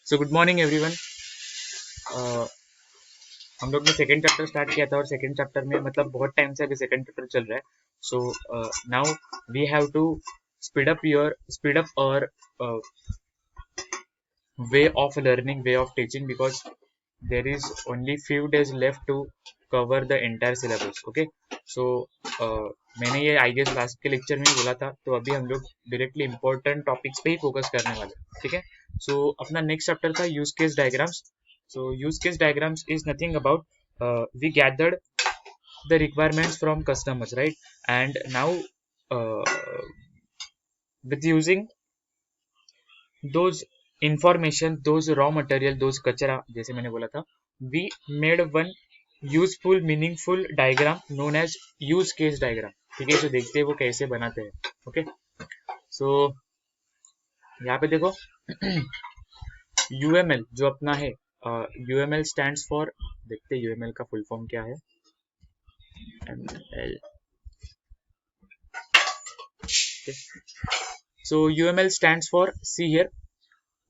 So good morning everyone. हम लोग ने सेकेंड चैप्टर स्टार्ट किया था और सेकेंड चैप्टर में मतलब बहुत टाइम से अभी सेकेंड चैप्टर चल रहा है. So now we have to speed up और way of learning, way of teaching, because there is only few days left to cover the entire syllabus. Okay, so मैंने ये आई गेस लास्ट के lecture में ही बोला था, तो अभी हम लोग डायरेक्टली इंपॉर्टेंट टॉपिक्स पे ही फोकस करने वाले हैं. ठीक है, सो अपना नेक्स्ट चैप्टर था use case diagrams. So use case diagrams is nothing about we gathered the requirements from customers, right? And now with using those information, those raw material, those कचरा जैसे मैंने बोला था, we made one useful meaningful diagram known as use case diagram. ठीक है, तो देखते हैं वो कैसे बनाते हैं. ओके, सो यहाँ पे देखो UML जो अपना है, UML stands for, देखते हैं UML का फुल फॉर्म क्या है. ML. Okay. So UML stands for, see here,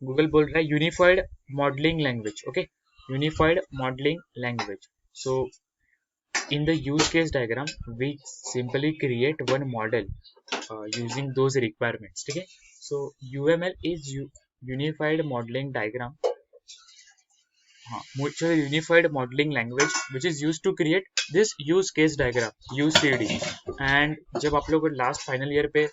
Google बोल रहा है unified modelling language. Okay, unified modelling language. So in the use case diagram we simply create one model using those requirements. ठीक है, so UML is unified modeling diagram. हाँ, unified modeling language which is used to create this use case diagram, UCD. and जब आप लोग last final year पे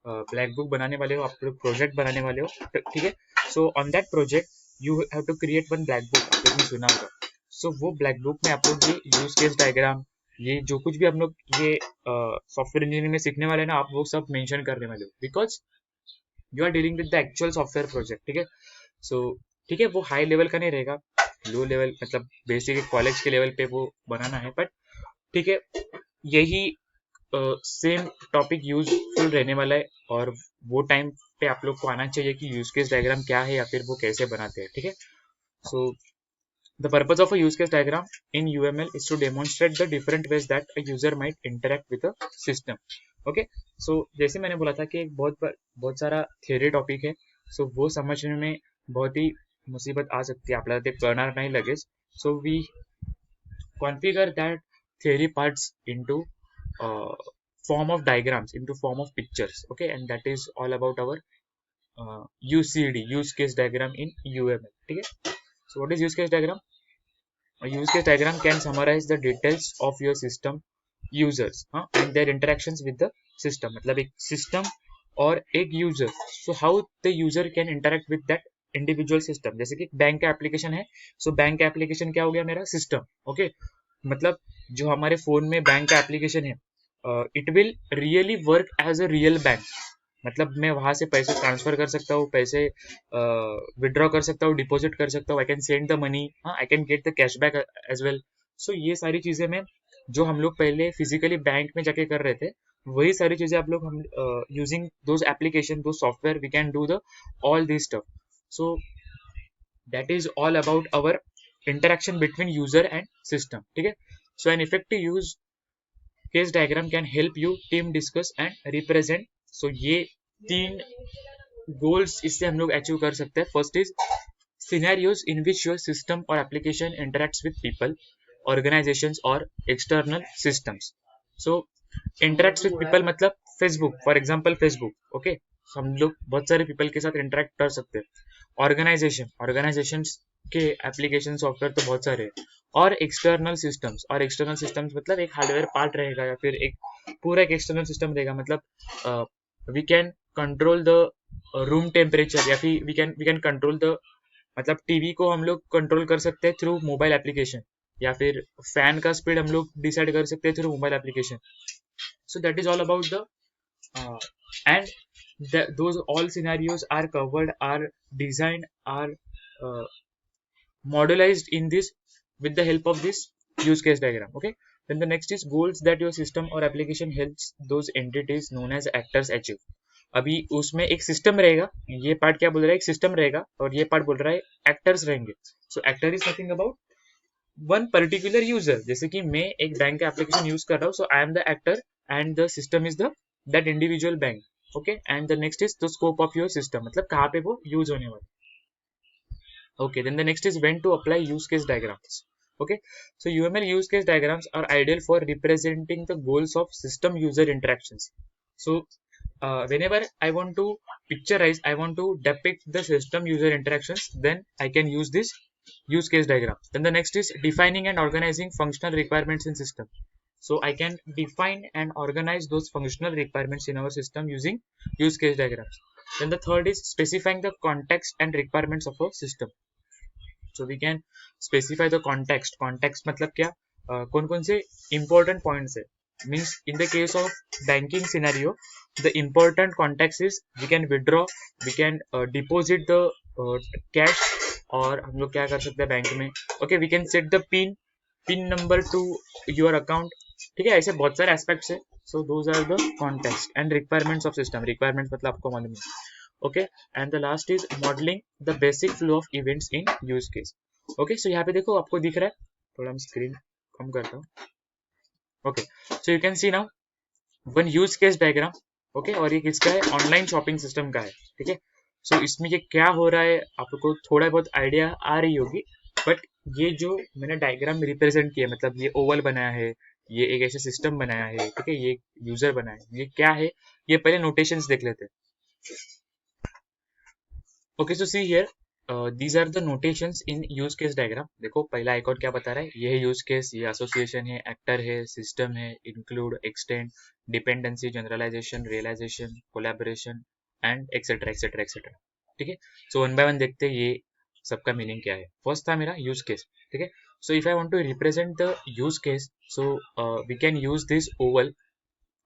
black book बनाने वाले हो, आप लोग प्रोजेक्ट बनाने वाले हो, ठीक है, so on that project you have to create one black book. आप लोग ने सुना होगा. सो वो ब्लैक बुक में आप लोग ये यूज केस डायग्राम, ये जो कुछ भी हम लोग ये सॉफ्टवेयर इंजीनियरिंग में सीखने वाले हैं ना, आप वो सब मेंशन करने वाले हो, because you are dealing with the actual software project. ठीक है, सो ठीक है, वो हाई लेवल का नहीं रहेगा, लो लेवल मतलब बेसिक कॉलेज के लेवल पे वो बनाना है, बट ठीक है, यही सेम टॉपिक यूजफुल रहने वाला है. और वो टाइम पे आप लोग को आना चाहिए कि यूज केस डायग्राम क्या है या फिर वो कैसे बनाते हैं. ठीक है, सो the purpose of a use case diagram in UML is to demonstrate the different ways that a user might interact with a system. Okay, so जैसे मैंने बोला था कि एक बहुत सारा थियरी टॉपिक है, so वो समझने में बहुत ही मुसीबत आ सकती है, आपल्याला ते कळणार नाही लगेच. So we configure that theory parts into form of diagrams, into form of pictures. Okay, and that is all about our UCD, use case diagram in UML. ठीक है, so what is use case diagram? A use case diagram can summarize the details of your system users and their interactions with the system. मतलब एक system और एक user, so how the user can interact with that individual system. जैसे कि bank का application है, so bank का application क्या हो गया मेरा सिस्टम. ओके, मतलब जो हमारे फोन में बैंक का एप्लीकेशन है, it will really work as a real bank. मतलब मैं वहां से पैसे ट्रांसफर कर सकता हूँ, पैसे विड्रॉ कर सकता हूँ, डिपॉजिट कर सकता हूँ, I can send the money, I can get the cashback as well. So ये सारी चीजें में जो हम लोग पहले फिजिकली बैंक में जाके कर रहे थे, वही सारी चीजें आप लोग हम यूजिंग दोज एप्लीकेशन, दो software, we can do the all this stuff. So that is all about our interaction between user and system. ठीक है, so an effective use case diagram can help you team discuss and represent. So ये तीन goals इससे हम लोग achieve कर सकते हैं. First is scenarios in which your system और application interacts with people, organizations और external systems. So interacts with people मतलब Facebook, for example Facebook. Okay, हम लोग बहुत सारे पीपल के साथ इंटरेक्ट कर सकते हैं. ऑर्गेनाइजेशन के एप्लीकेशन सॉफ्टवेयर तो बहुत सारे हैं. और एक्सटर्नल सिस्टम्स मतलब एक हार्डवेयर पार्ट रहेगा या फिर एक पूरा एक एक्सटर्नल सिस्टम रहेगा. मतलब we can control the room temperature, या फिर वी कैन कंट्रोल द, मतलब टीवी को हम लोग कंट्रोल कर सकते हैं थ्रू मोबाइल एप्लीकेशन, या फिर फैन का स्पीड हम लोग डिसाइड कर सकते हैं through mobile application. So that is all about the and those all scenarios are covered, are designed, are uh, modelized in this with the help of this use case diagram. Okay, then the next is goals that your system or application helps those entities known as actors achieve. अभी उसमें एक system रहेगा, ये part क्या बोल रहा है, एक सिस्टम रहेगा, और ये पार्ट बोल रहा है एक्टर्स रहेंगे. So actor is nothing about one particular user. जैसे कि मैं एक बैंक का एप्लीकेशन यूज कर रहा हूँ, so I am the actor and the system is the that individual bank. Okay, and the next is the scope of your system, मतलब कहाँ पे वो यूज होने वाला. Okay, then the next is when to apply use case diagrams. Okay, so UML use case diagrams are ideal for representing the goals of system user interactions. So whenever I want to picturize, I want to depict the system user interactions, then I can use this use case diagram. Then the next is defining and organizing functional requirements in system. So I can define and organize those functional requirements in our system using use case diagrams. Then the third is specifying the context and requirements of a system. So we can specify the context मतलब क्या, कौन कौन से important points है. Means in the case of banking scenario, the important context is we can withdraw, we can deposit the cash, और हम लोग क्या कर सकते हैं बैंक में. Okay, we can set the pin number to your account. ठीक है, ऐसे बहुत सारे एस्पेक्ट्स है. So those are the context and requirements of system. Requirements मतलब आपको मालूम है. Okay, and the last is modeling the basic flow of events in use case. Okay, so यहाँ पे देखो आपको दिख रहा है, थोड़ा मैं स्क्रीन कम करता हूँ. Okay, so you can see now one use case diagram. Okay, और ये किसका है, ऑनलाइन शॉपिंग सिस्टम का है. ठीक है, so इसमें ये क्या हो रहा है आपको थोड़ा बहुत आइडिया आ रही होगी, बट ये जो मैंने डायग्राम रिप्रेजेंट किया, मतलब ये ओवल बनाया है, ये एक ऐसा सिस्टम बनाया है. ठीक है, ये यूजर बनाया है, ये क्या है, ये पहले नोटेशंस देख लेते हैं. Okay, so see here, these are the notations in use case diagram. देखो पहला आइकॉन क्या बता रहा है, ये है यूज केस, ये एसोसिएशन है, एक्टर है, सिस्टम है, include, extend, dependency, generalization, realization, collaboration and etcetera etcetera etcetera. ठीक है, सो वन बाय वन देखते हैं ये सबका मीनिंग क्या है. फर्स्ट था मेरा यूज केस. ठीक है, so if I want to represent the use case, so we can use this oval.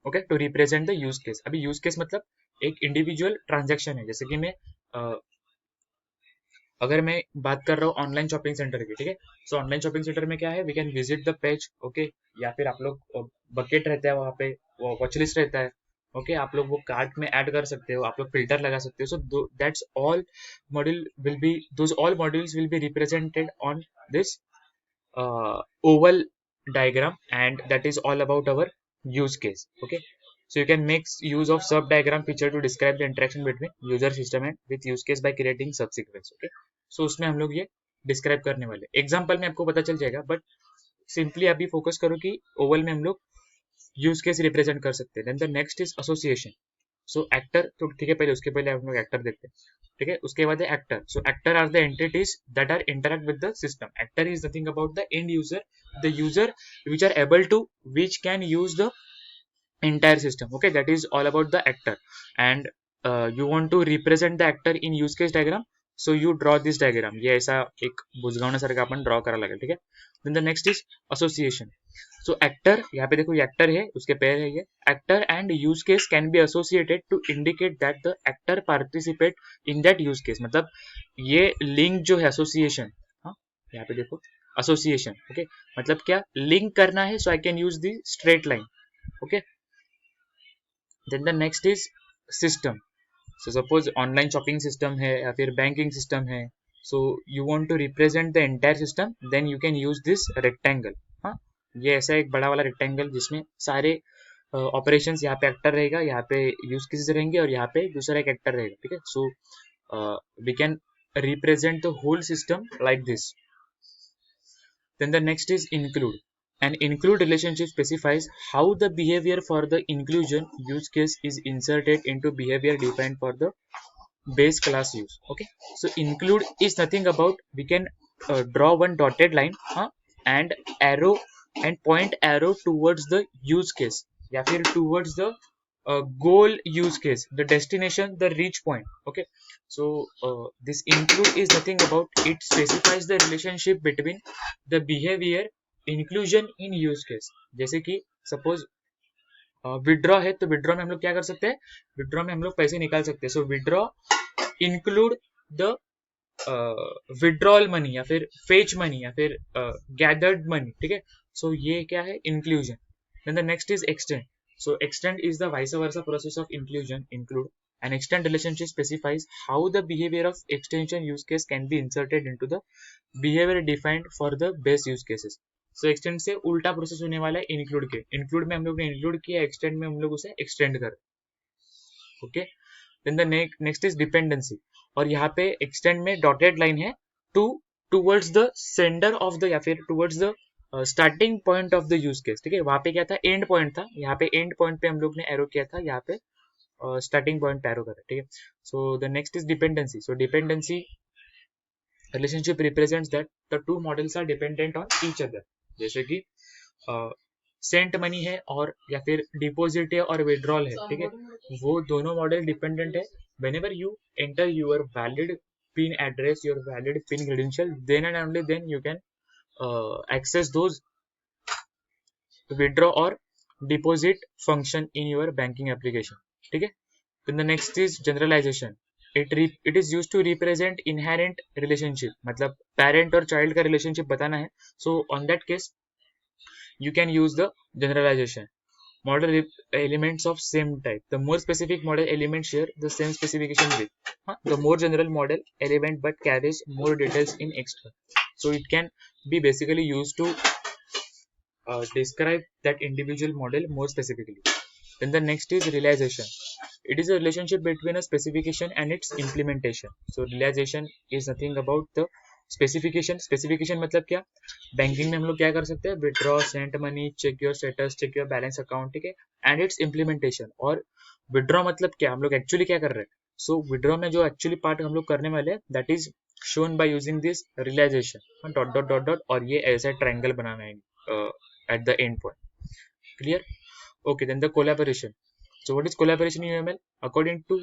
Okay, to represent the use case. अभी यूज केस मतलब एक इंडिविजुअल ट्रांजेक्शन है. जैसे कि मैं अगर मैं बात कर रहा हूँ ऑनलाइन शॉपिंग सेंटर की. ठीक है, सो ऑनलाइन शॉपिंग सेंटर में क्या है, we can visit the page. Okay, या फिर आप लोग बकेट रहता है वहाँ पे, वो वॉच लिस्ट रहता है. ओके, आप लोग वो कार्ट में ऐड कर सकते हो, आप लोग फिल्टर लगा सकते हो. So that's all module will be, those all modules will be represented on this oval diagram, and that is all about our use case. Okay, so you can make use of sub diagram feature to describe the interaction between user, system and with use case by creating subsequence. Okay, so उसमें हम लोग ये describe करने वाले. Example में आपको पता चल जाएगा, बट सिंपली अभी फोकस करो कि ओवल में हम लोग यूज केस रिप्रेजेंट कर सकते हैं. Then the next is association. So actor, तो ठीक है, पहले उसके पहले हम लोग एक्टर देखते हैं. ठीक है, उसके बाद है actor. So actor are the entities that are interact with the system. Actor is nothing about the end user, the user which are able to, which can use the entire system. Okay, that is all about the actor, and you want to represent the actor in use case diagram, so you draw this diagram. ये ऐसा एक बुजगावण्यासारखं आपण draw करायला लागेल. ठीक है, then the next is association. So actor, यहाँ पे देखो ये actor है, उसके पैर है ये. Actor and use case can be associated to indicate that the actor participate in that use case. मतलब ये link जो है association, हाँ यहाँ पे देखो association. Okay, मतलब क्या link करना है, so I can use the straight line. Okay, then the next is system. So suppose online shopping system है या फिर banking system है, so you want to represent the entire system, then you can use this rectangle. हाँ, ये ऐसा एक बड़ा वाला rectangle जिसमें सारे operations, यहाँ पे actor रहेगा, यहाँ पे use cases रहेंगे, और यहाँ पे दूसरा एक actor रहेगा. ठीक है, so we can represent the whole system like this. Then the next is include. An include relationship specifies how the behavior for the inclusion use case is inserted into behavior defined for the base class use. Okay, so include is nothing about, we can draw one dotted line and arrow and point arrow towards the use case, या फिर towards the goal use case, the destination, the reach point. Okay, so this include is nothing about, it specifies the relationship between the behavior inclusion in use case. जैसे कि suppose withdraw है, तो withdraw में हम लोग क्या कर सकते हैं, विड्रॉ में हम लोग पैसे निकाल सकते हैं. So withdraw include the withdrawal money, या फिर फेच मनी, या फिर गैदर्ड मनी. ठीक है, सो ये क्या है, inclusion. Then the next is extend. So extend is the vice versa process of inclusion. Include. An extend relationship specifies how the behavior of extension use case can be inserted into the behavior defined for the base use cases. So extend से उल्टा process होने वाला है include के. include में हम लोग ने include किया, extend में हम लोग उसे extend कर. Okay. Then the next is dependency. और यहाँ पे extend में dotted line है, towards the sender of the, या फिर towards the starting point of the use case, ठीक है। वहां पे क्या था, एंड पॉइंट था, यहाँ पे एंड पॉइंट पे हम लोग ने एरो किया था, यहाँ पे स्टार्टिंग पॉइंट पे एरो करा, ठीक है। So the next is dependency. So dependency relationship represents that the two models are dependent on each other. जैसे कि सेंट मनी है और या फिर डिपॉजिट है और विड्रॉल है, ठीक है, वो दोनों मॉडल डिपेंडेंट है। whenever you enter your valid pin address, your valid pin credential, then and only then you can access those withdraw or deposit function in your banking application, ठीक है। then the next is generalization. it is used to represent inherent relationship, मतलब parent और child का relationship बताना है, so on that case you can use the generalization. Model elements of same type. The more specific model elements share the same specification with the more general model element but carries more details in extra. So it can be basically used to describe that individual model more specifically. Then the next is realization. It is a relationship between a specification and its implementation. So realization is nothing about the specification. Specification मतलब क्या, banking में हम लोग क्या कर सकते हैं, withdraw, send money, check your status, check your balance account, ठीक है, एंड इट्स इम्प्लीमेंटेशन। और विड्रॉ मतलब क्या, हम लोग एक्चुअली क्या कर रहे हैं। सो विड्रॉ में जो एक्चुअली पार्ट हम लोग करने वाले हैं that is shown by using this realization, dot dot dot dot, और ये ऐसा ट्रायंगल बनाना है at the end point. Clear? Okay, then the collaboration. So what is collaboration in UML? According to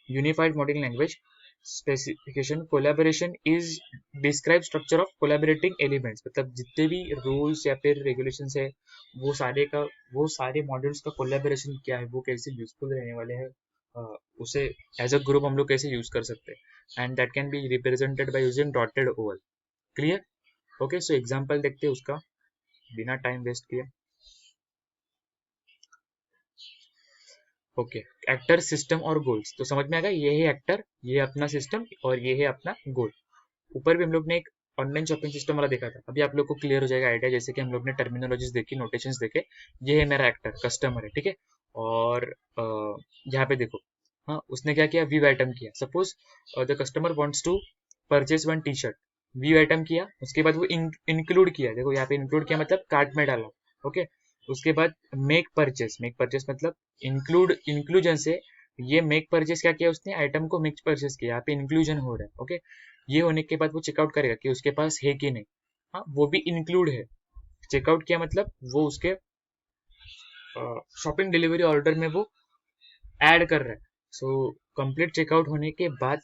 Unified Modeling Language specification, collaboration is described structure of collaborating elements. मतलब जितने भी rules या फिर रेगुलेशंस है वो सारे मॉडल्स का collaboration क्या है, वो कैसे यूजफुल रहने वाले हैं, उसे एज अ ग्रुप हम लोग कैसे यूज कर सकते हैं, and that can be represented by using dotted Oval. Clear? Okay, so example देखते हैं उसका बिना टाइम वेस्ट किए. ओके, एक्टर, सिस्टम और गोल्स. तो समझ में आ गया, ये है एक्टर, ये है अपना सिस्टम और ये है अपना गोल. ऊपर भी हम लोग ने एक ऑनलाइन शॉपिंग सिस्टम वाला देखा था, अभी आप लोग को क्लियर हो जाएगा आइडिया, जैसे कि हम लोग ने टर्मिनोलॉजीज देखी, नोटेशंस देखे. ये है मेरा एक्टर, कस्टमर है, ठीक है. और यहाँ पे देखो, हाँ, उसने क्या किया, व्यू आइटम किया. Suppose the customer wants to purchase one T shirt, view item किया, उसके बाद वो इंक्लूड किया. देखो यहाँ पे इंक्लूड किया मतलब कार्ट में डाला. ओके, उसके बाद मेक परचेस मतलब इंक्लूजन से ये मेक परचेस क्या किया उसने, आइटम को मेक परचेस किया, यहाँ पे इंक्लूजन हो रहा है. ओके, ये होने के बाद वो चेकआउट करेगा कि उसके पास है कि नहीं. हाँ, वो भी इंक्लूड है. चेकआउट किया मतलब वो उसके शॉपिंग डिलीवरी ऑर्डर में वो ऐड कर रहा है. सो कंप्लीट चेकआउट होने के बाद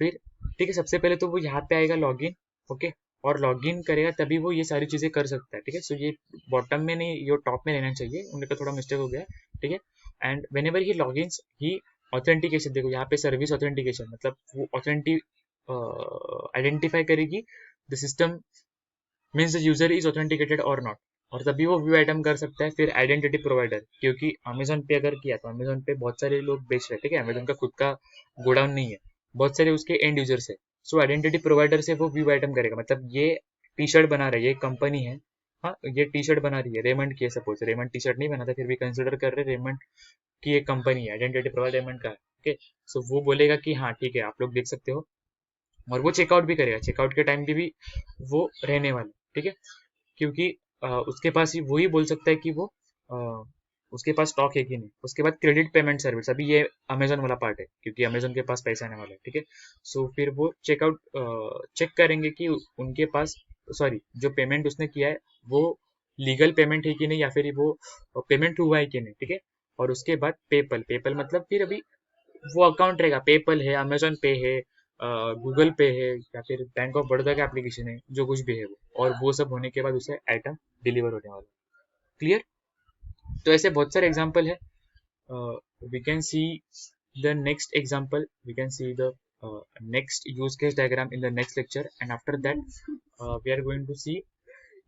फिर ठीक है, सबसे पहले तो वो यहाँ पे आएगा लॉगिन. ओके, और लॉगिन करेगा तभी वो ये सारी चीजें कर सकता है. ठीक है, सो ये बॉटम में नहीं, ये टॉप में रहना चाहिए, उनका थोड़ा मिस्टेक हो गया. ठीक है, and when ever he login he authentication, देखो यहाँ पे सर्विस ऑथेंटिकेशन मतलब वो आइडेंटिफाई करेगी the system means the user is authenticated और नॉट, और तभी वो व्यू आइटम कर सकता है. फिर आइडेंटिटी प्रोवाइडर, क्योंकि अमेजोन पे अगर किया तो अमेजोन पे बहुत सारे लोग बेच रहे हैं. ठीक है, अमेजोन का खुद का गोडाउन नहीं है, बहुत सारे उसके एंड यूजर्स है. सो आइडेंटिटी प्रोवाइडर से वो व्यू आइटम करेगा. मतलब ये टी शर्ट बना रहा है, ये कंपनी है, हाँ, ये टी शर्ट बना रही है, रेमंड की है. सपोज रेमंड टी शर्ट नहीं बनाता, फिर भी कंसिडर कर रहे रेमंड की एक कंपनी है, आइडेंटिटी प्रोवाइडर रेमंड का है. ओके, सो वो बोलेगा कि हाँ ठीक है, आप लोग देख सकते हो, और वो चेकआउट भी करेगा. चेकआउट के टाइम पे भी वो रहने वाला. ठीक है, क्योंकि उसके पास ही वही बोल सकता है कि वो उसके पास स्टॉक है कि नहीं. उसके बाद क्रेडिट पेमेंट सर्विस, अभी ये अमेजोन वाला पार्ट है क्योंकि अमेजोन के पास पैसा आने वाला है. ठीक है, सो फिर वो चेकआउट चेक करेंगे कि उनके पास, सॉरी, जो पेमेंट उसने किया है वो लीगल पेमेंट है कि नहीं, या फिर वो पेमेंट हुआ है कि नहीं. ठीक है, और उसके बाद पेपल मतलब फिर अभी वो अकाउंट रहेगा, पेपल है, अमेजोन पे है, गूगल पे है, या फिर बैंक ऑफ बड़ौदा का एप्लीकेशन है, जो कुछ भी है वो, और वो सब होने के बाद उसे आइटम डिलीवर होने वाला. क्लियर? तो ऐसे बहुत सारे एग्जांपल है. We can see the next example, we can see the next use case diagram in the next lecture, and after that we are going to see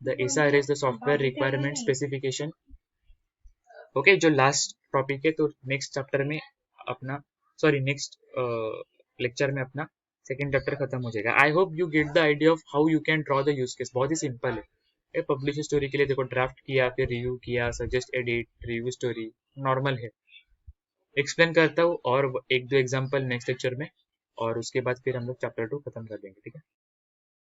the SRS, the software requirement specification. Okay, जो last topic है, तो next chapter में अपना, sorry, next lecture में अपना second chapter खत्म हो जाएगा. I hope you get the idea of how you can draw the use case. बहुत ही सिंपल है. पब्लिश स्टोरी के लिए देखो, ड्राफ्ट किया, फिर रिव्यू किया, suggest, edit, review story, normal है. एक्सप्लेन करता हूँ और एक दो एग्जांपल नेक्स्ट लेक्चर में, और उसके बाद फिर हम लोग चैप्टर 2 खत्म कर देंगे. ठीक है.